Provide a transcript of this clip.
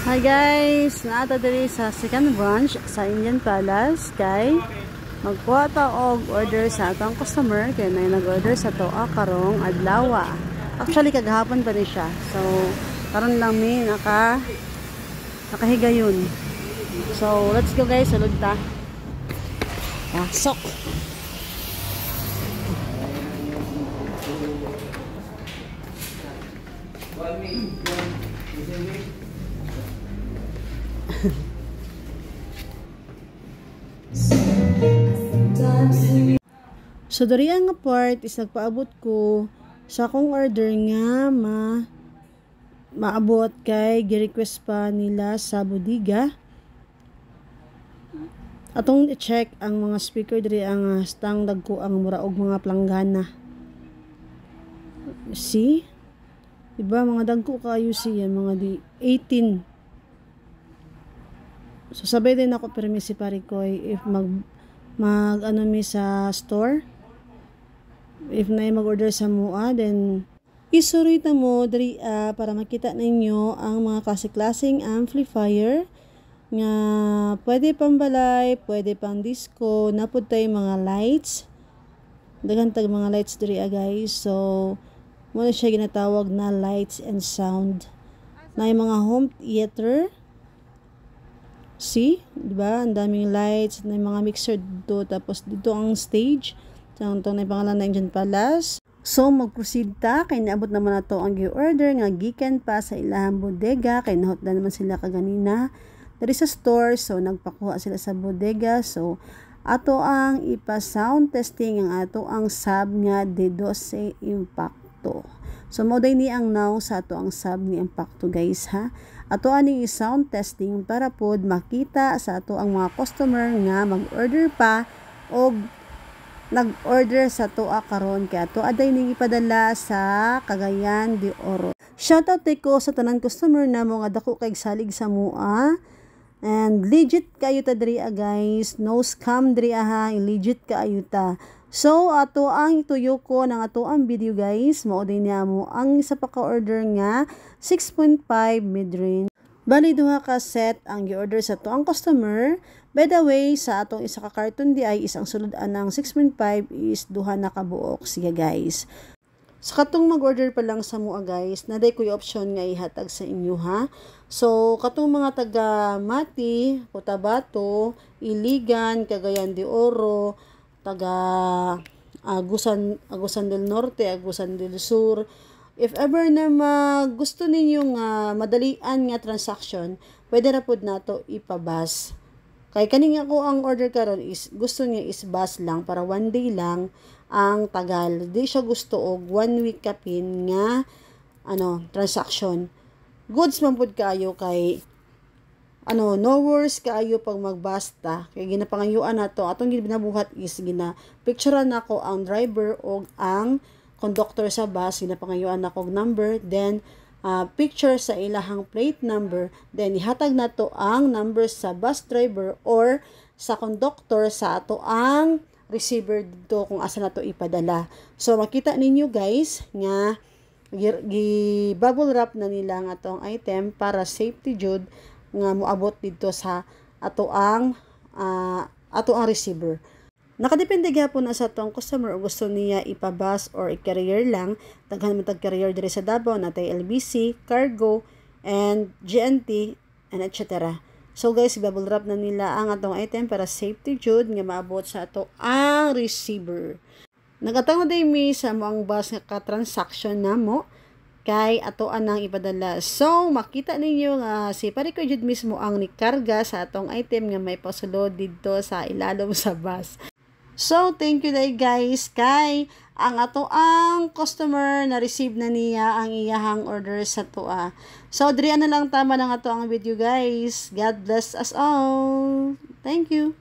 Hi guys, naata diri sa second branch sa Indian Palace kay magkuha ta og order sa atong customer kay may nag-order sa toa karong adlaw. Actually kagahapon pa ni siya. So karon lang mi nakahigayon. So let's go guys, sulod ta. Pasok. So dari ang part is nagpaabot ko sa akong order nga maabot kay gi-request pa nila sa bodega. Atong i-check ang mga speaker diri ang stang dagko ang mura og mga planggana. See? Diba mga dagko kayo siya mga di 18. So sabay din ako permisi pare ko if mag ano mi sa store. If na mag-order sa mua, then isurit na mo diri para makita ninyo ang mga klase-klaseng amplifier nga pwede pang balay, pwede pang disco, napud tay mga lights. Daghan tag mga lights diri guys. So mo na siya ginatawag na lights and sound. Na mga home theater. See, di ba? Ang daming lights, na mga mixer dito, tapos dito ang stage. Ito na yung pangalan na Indian Palace. So, mag-proceed ta. Kaya naabot naman na to ang order nga gikan pa sa ilahang bodega. Kaya nahot na naman sila kaganina. Dari sa store. So, nagpakuha sila sa bodega. So, ato ang ipa-sound testing ang ato ang sub nga D12 Impacto. So, moday ni ang now sa ato ang sub ni Impacto guys ha. Ato aning i-sound testing para pod makita sa ato ang mga customer nga mag-order pa o nag-order sa toa karon kaya to aday ning ipadala sa Cagayan de Oro. Shoutout ko sa tanan customer namo nga dako kay salig sa mua. And legit kayo ta diri guys, no scam diri ha, legit kayo ta. So ato ang ituyo ko ng ato ang video guys, mao din niya mo ang isa pa ka order nga 6.5 mid-range. Bali duha ka set ang gi-order sa to ang customer. By the way, sa atong isa ka carton di ay isang sulod ng 6.5 is duha na ka buok siya guys. Sa katong mag-order pa lang sa mua guys, naday ko yung option nga ihatag sa inyo ha. So katong mga taga Mati, Cotabato, Iligan, Cagayan de Oro, taga Agusan del Norte, Agusan del Sur, if ever na gusto ninyo nga madalian nga transaction, pwede na pod nato ipabas. Kay kaning ako ang order karon is gusto niya is bus lang para one day lang ang tagal. Di siya gusto og 1 week kapin nga transaction. Goods man pud kaayo kay no worries kaayo pag magbasta. Kay ginapangayuan nato atong ginabuhat is picturean nako ang driver og ang conductor sa bus, ginapangayuan nako og number, then picture sa ilahang plate number, then ihatag nato ang number sa bus driver or sa conductor sa ato ang receiver dito kung asa nato ipadala. So makita ninyo guys nga gi-bubble wrap na nila ang atong item para safety jud nga moabot dito sa ato ang receiver. Nakadepende gyapon na sa atong customer o gusto niya ipabus or i-carrier lang. Daghan man tag carrier diri sa Davao natay LBC, Cargo, and GNT, and etc. So guys, bubble wrap na nila ang atong item para safety jud nga maabot sa ato ang receiver. Nagatawag day mi sa moang bus nga ka-transaction namo kay ato anang ipadala. So makita ninyo nga si pare ko jud mismo ang nikarga sa atong item nga may pasulod didto sa ilalom sa bus. So, thank you guys kay ang ato ang customer na receive na niya ang iyahang order sa toa. So, diri na lang tama ng ato ang video guys. God bless us all. Thank you.